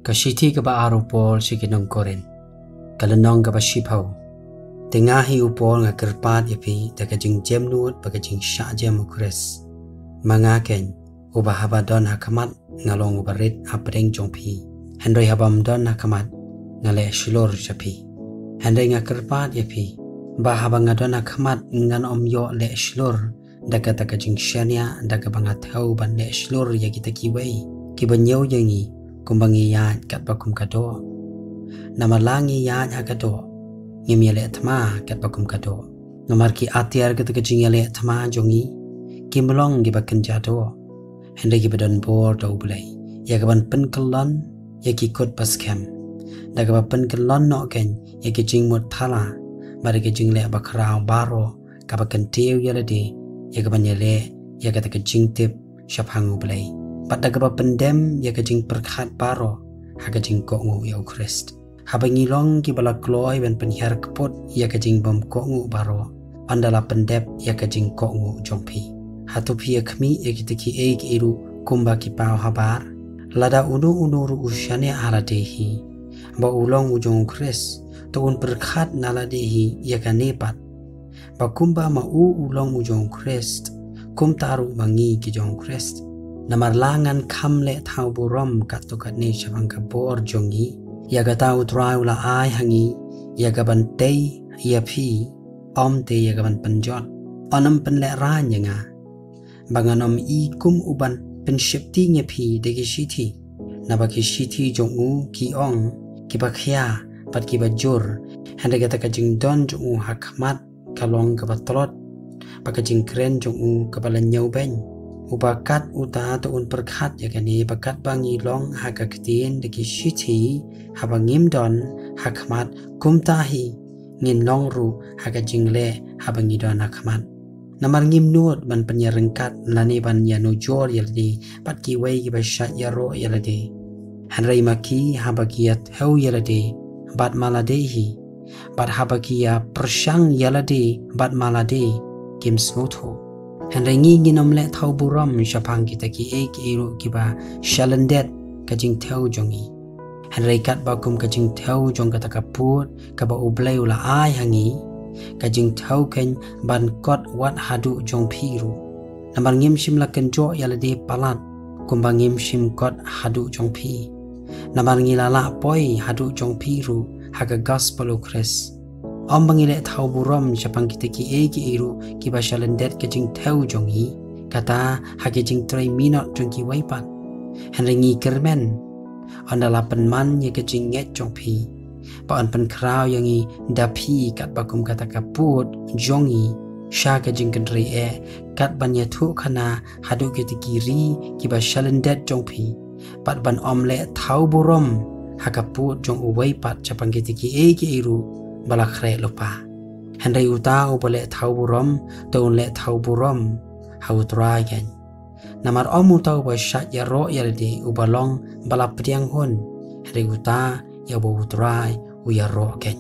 ka shithi ka ba aropol si Nong Korinth kalanong ka ba shipau tengahi upol nga kerpat iaphi ta ka jing jemnut ba ka jing sha jam ukres mangaken uba habadon hakamat ngalong ubarit apdeng jongphi hendoi habam don hakamat ngale shilor chapi hendai nga kerpat iaphi ba habang adon hakamat ngan omyo le shilor daga ta ka jing shania daga banga thau ban le shilor ya kita kiwei kibanyau yangi kumbangi ya kat bakum kado namalangi ya agado ngimyale thma kat bakum kado namar ki atiar ka ta jingale thma jongi kimlong gi bakan jado hende gi badan bor do blai ya gaban pen kelon ya ki kot paskem daga ba pen kelon no ken ya ki jing mot thala mari ki jingle bakrao baro ka bakan tiu yalade ya gaban yale ya ka ta jing tip shaphang blai Pada kaba pendem ya kajing perkhat baro ha kajing kongu ya Christ habangi long ki bala kloy ben penhiar kepot ya kajing bom kongu baro pandala pendep ya kajing kongu jongpi hatupi ya kmi ya kitiki eik iru kumba ki pau habar lada unu ru usyane aladehi ba ulong ujong Christ tuun perkhat naladehi ya kanepat ba kumba ma ulong ujong Christ kum taru mangi ki jong Christ namarlangan kamle thau burom katukat ni shabang kabor jongi yaga tau trai ula ai hangi yaga bantei iaphi te yaga ban panjot onam penle ran yanga banganom I kum uban penshipti ngepi degi shithi nabaki shithi jongu ki ong ki bakhya pat ki bajur hande gata kajing don jongu hakmat kalong kabatlot pakajing kren jongu kabalanyau ben ubakat uta tuun perkhat ya kani bakat bangi long haka Ktien deki shithi habangim don hakmat kumtahi ngin long ru haka jingle habangi don hakmat namar ngim nuot ban penyerengkat lani ban yanu jor yaldi pat ki wei ki bashat yaro yaldi hanrai maki habagiyat heu yaldi bat maladehi bat habagiya persyang yaldi bat malade kim smutho Hendai ngi nom le thau buram shapang kita ki ek iru kiba shalandet kajing thau jongi hendai kat bakum kajing thau jong kata kaput kaba U Blei ula ai hangi kajing thau ken ban kot wat hadu jong phiru namar ngim shim la kenjo yalade palat kumbang ngim shim kot hadu jong phi namar ngilala poi hadu jong phiru haga gospel ukres Om bangile thau buram shapang kita ki eki iru ki bashalandet kajing thau jongi kata hakijing 3 minot jongki waipat henringi kermen ondala penman ye kajing nget jongpi pa on pen krau yangi dapi kat bakum kata kaput jongi sha kajing kendri kat banya thu khana hadu ki kiri ki bashalandet jongpi pat ban omle thau buram hakaput jong waipat shapang kita ki eki iru balakre lupa hendai uta ubale thau burom ton le thau burom hau trai gen namar omu tau ba shat ya ro yaldi ubalong balap priang hon hendai uta ya bo trai u ya ro gen